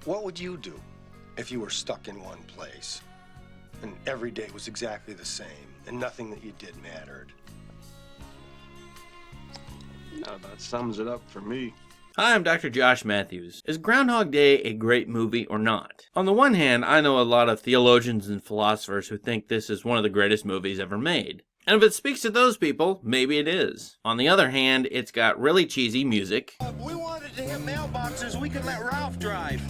What would you do if you were stuck in one place and every day was exactly the same and nothing that you did mattered? That sums it up for me. Hi, I'm Dr. Josh Matthews. Is Groundhog Day a great movie or not? On the one hand, I know a lot of theologians and philosophers who think this is one of the greatest movies ever made. And if it speaks to those people, maybe it is. On the other hand, it's got really cheesy music. We wanted to hit mailboxes we could let Ralph drive.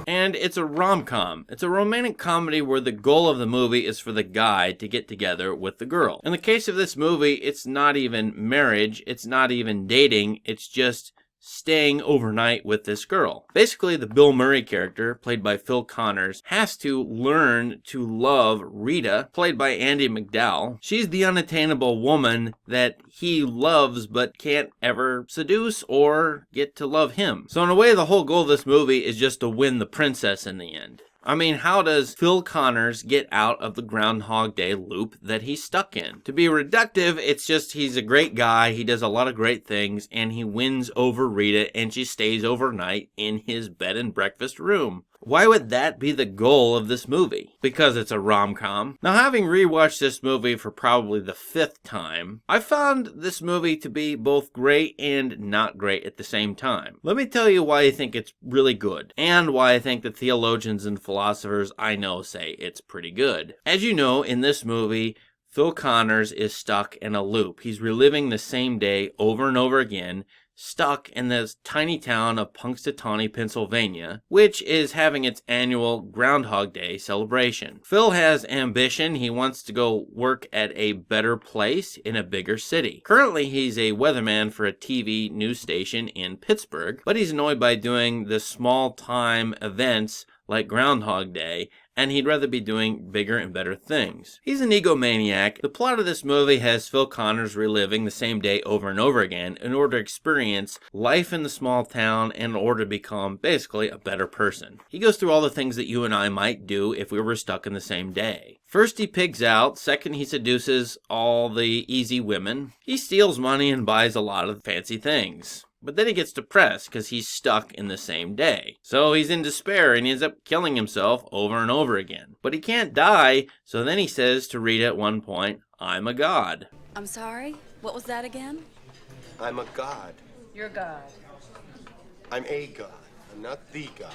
And it's a rom-com. It's a romantic comedy where the goal of the movie is for the guy to get together with the girl. In the case of this movie, it's not even marriage, it's not even dating, it's just staying overnight with this girl. Basically, the Bill Murray character, played by Phil Connors, has to learn to love Rita, played by Andie MacDowell. She's the unattainable woman that he loves but can't ever seduce or get to love him. So in a way, the whole goal of this movie is just to win the princess in the end. I mean, how does Phil Connors get out of the Groundhog Day loop that he's stuck in? To be reductive, it's just he's a great guy, he does a lot of great things, and he wins over Rita, and she stays overnight in his bed and breakfast room. Why would that be the goal of this movie? Because it's a rom-com. Now, having rewatched this movie for probably the 5th time, I found this movie to be both great and not great at the same time. Let me tell you why I think it's really good, and why I think the theologians and philosophers I know say it's pretty good. As you know, in this movie, Phil Connors is stuck in a loop. He's reliving the same day over and over again, stuck in this tiny town of Punxsutawney, Pennsylvania, which is having its annual Groundhog Day celebration. Phil has ambition. He wants to go work at a better place in a bigger city. Currently, he's a weatherman for a TV news station in Pittsburgh, but he's annoyed by doing the small-time events like Groundhog Day, and he'd rather be doing bigger and better things. He's an egomaniac. The plot of this movie has Phil Connors reliving the same day over and over again in order to experience life in the small town and in order to become basically a better person. He goes through all the things that you and I might do if we were stuck in the same day. First, he pigs out. Second, he seduces all the easy women. He steals money and buys a lot of fancy things. But then he gets depressed because he's stuck in the same day. So he's in despair and he ends up killing himself over and over again. But he can't die, so then he says to Rita at one point, "I'm a god." I'm sorry? What was that again? I'm a god. You're God. I'm a god. I'm not the god.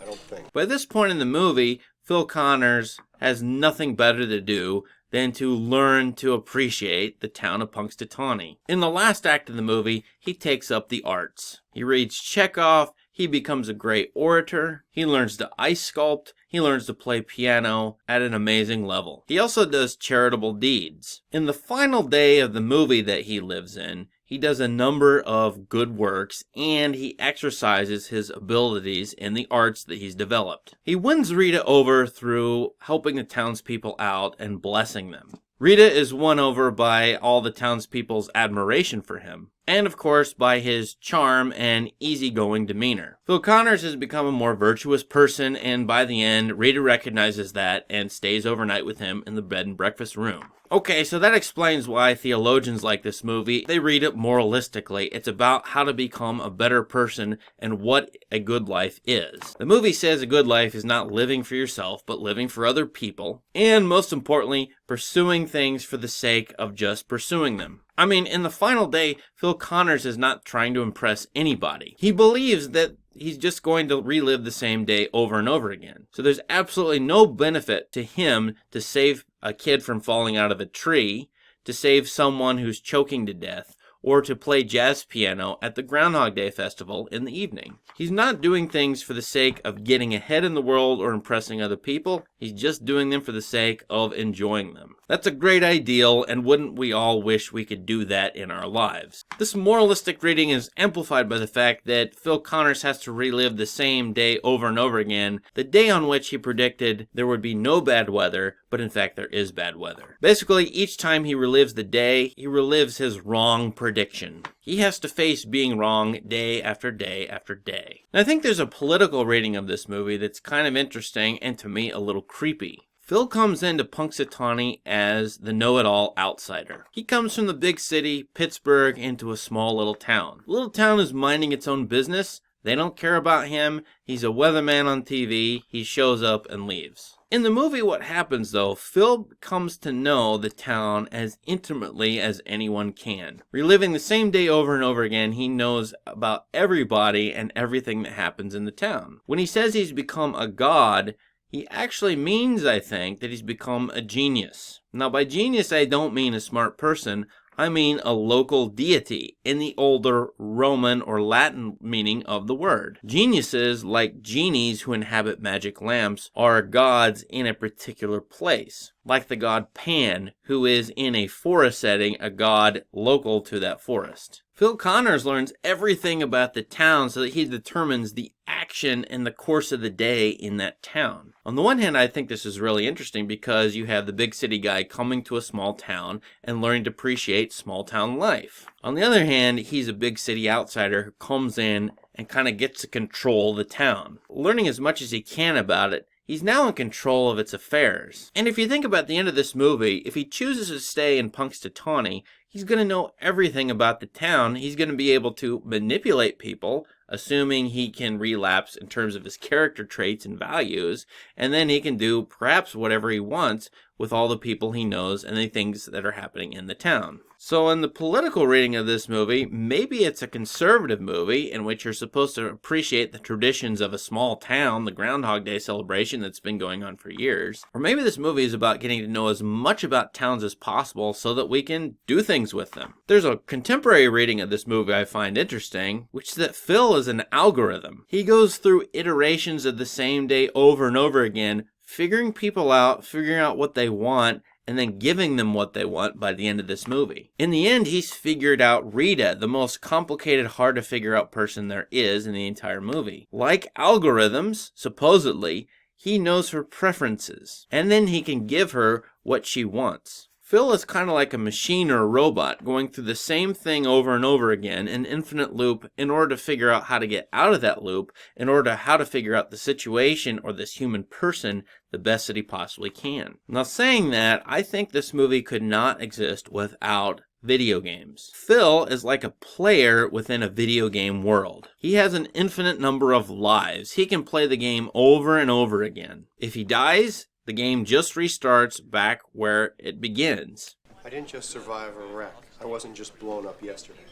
I don't think. By this point in the movie, Phil Connors has nothing better to do than to learn to appreciate the town of Punxsutawney. In the last act of the movie, he takes up the arts. He reads Chekhov, he becomes a great orator, he learns to ice sculpt, he learns to play piano at an amazing level. He also does charitable deeds. In the final day of the movie that he lives in, he does a number of good works, and he exercises his abilities in the arts that he's developed. He wins Rita over through helping the townspeople out and blessing them. Rita is won over by all the townspeople's admiration for him, and of course by his charm and easygoing demeanor. Phil Connors has become a more virtuous person, and by the end, Rita recognizes that and stays overnight with him in the bed and breakfast room. Okay, so that explains why theologians like this movie. They read it moralistically. It's about how to become a better person and what a good life is. The movie says a good life is not living for yourself, but living for other people, and most importantly, pursuing things for the sake of just pursuing them. I mean, in the final day, Phil Connors is not trying to impress anybody. He believes that he's just going to relive the same day over and over again. So there's absolutely no benefit to him to save a kid from falling out of a tree, to save someone who's choking to death, or to play jazz piano at the Groundhog Day festival in the evening. He's not doing things for the sake of getting ahead in the world or impressing other people. He's just doing them for the sake of enjoying them. That's a great ideal, and wouldn't we all wish we could do that in our lives? This moralistic reading is amplified by the fact that Phil Connors has to relive the same day over and over again, the day on which he predicted there would be no bad weather, but in fact there is bad weather. Basically, each time he relives the day, he relives his wrong prediction. He has to face being wrong day after day after day. And I think there's a political reading of this movie that's kind of interesting and to me a little creepy. Phil comes into Punxsutawney as the know-it-all outsider. He comes from the big city, Pittsburgh, into a small little town. The little town is minding its own business. They don't care about him. He's a weatherman on TV. He shows up and leaves. In the movie, what happens though, Phil comes to know the town as intimately as anyone can. Reliving the same day over and over again, he knows about everybody and everything that happens in the town. When he says he's become a god, he actually means, I think, that he's become a genius. Now, by genius, I don't mean a smart person. I mean a local deity in the older Roman or Latin meaning of the word. Geniuses, like genies who inhabit magic lamps, are gods in a particular place. Like the god Pan, who is in a forest setting, a god local to that forest. Phil Connors learns everything about the town so that he determines the action and the course of the day in that town. On the one hand, I think this is really interesting because you have the big city guy coming to a small town and learning to appreciate small town life. On the other hand, he's a big city outsider who comes in and kind of gets to control the town. Learning as much as he can about it, he's now in control of its affairs. And if you think about the end of this movie, if he chooses to stay in Punxsutawney, he's going to know everything about the town. He's going to be able to manipulate people, assuming he can relapse in terms of his character traits and values, and then he can do perhaps whatever he wants with all the people he knows and the things that are happening in the town. So in the political reading of this movie, maybe it's a conservative movie in which you're supposed to appreciate the traditions of a small town, the Groundhog Day celebration that's been going on for years. Or maybe this movie is about getting to know as much about towns as possible so that we can do things with them. There's a contemporary reading of this movie I find interesting, which is that Phil is an algorithm. He goes through iterations of the same day over and over again, figuring people out, figuring out what they want, and then giving them what they want by the end of this movie. In the end, he's figured out Rita, the most complicated, hard to figure out person there is in the entire movie. Like algorithms, supposedly, he knows her preferences, and then he can give her what she wants. Phil is kind of like a machine or a robot going through the same thing over and over again, an infinite loop, in order to figure out how to get out of that loop, in order to how to figure out the situation or this human person the best that he possibly can. Now saying that, I think this movie could not exist without video games. Phil is like a player within a video game world. He has an infinite number of lives. He can play the game over and over again. If he dies, the game just restarts back where it begins. I didn't just survive a wreck. I wasn't just blown up yesterday.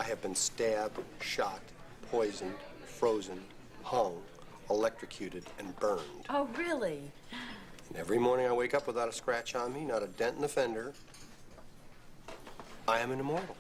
I have been stabbed, shot, poisoned, frozen, hung, electrocuted, and burned. Oh, really? And every morning I wake up without a scratch on me, not a dent in the fender. I am an immortal.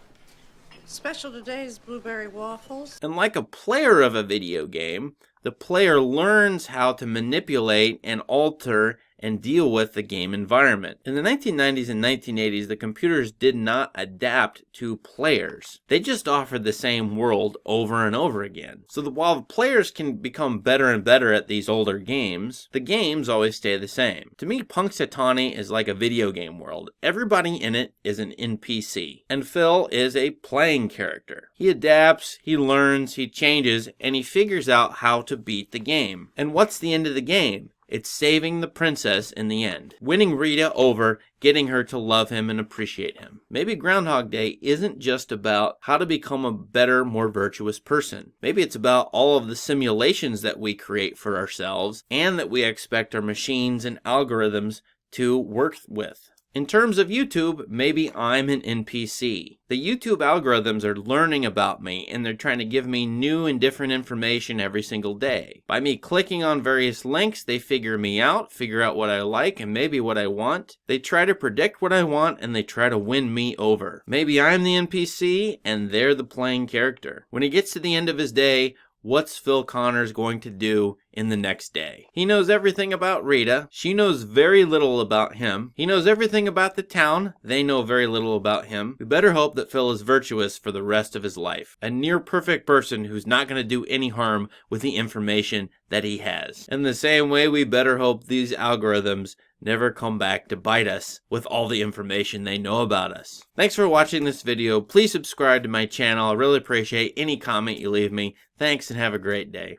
Special today's blueberry waffles. And like a player of a video game, the player learns how to manipulate and alter and deal with the game environment. In the 1990s and 1980s, the computers did not adapt to players. They just offered the same world over and over again. So that while the players can become better and better at these older games, the games always stay the same. To me, Punxsutawney is like a video game world. Everybody in it is an NPC. And Phil is a playing character. He adapts, he learns, he changes, and he figures out how to beat the game. And what's the end of the game? It's saving the princess in the end. Winning Rita over, getting her to love him and appreciate him. Maybe Groundhog Day isn't just about how to become a better, more virtuous person. Maybe it's about all of the simulations that we create for ourselves and that we expect our machines and algorithms to work with. In terms of YouTube, maybe I'm an NPC. The YouTube algorithms are learning about me and they're trying to give me new and different information every single day. By me clicking on various links, they figure me out, figure out what I like and maybe what I want. They try to predict what I want and they try to win me over. Maybe I'm the NPC and they're the playing character. When he gets to the end of his day, what's Phil Connors going to do in the next day? He knows everything about Rita. She knows very little about him. He knows everything about the town. They know very little about him. We better hope that Phil is virtuous for the rest of his life. A near perfect person who's not going to do any harm with the information that he has. In the same way, we better hope these algorithms never come back to bite us with all the information they know about us. Thanks for watching this video. Please subscribe to my channel. I really appreciate any comment you leave me. Thanks and have a great day.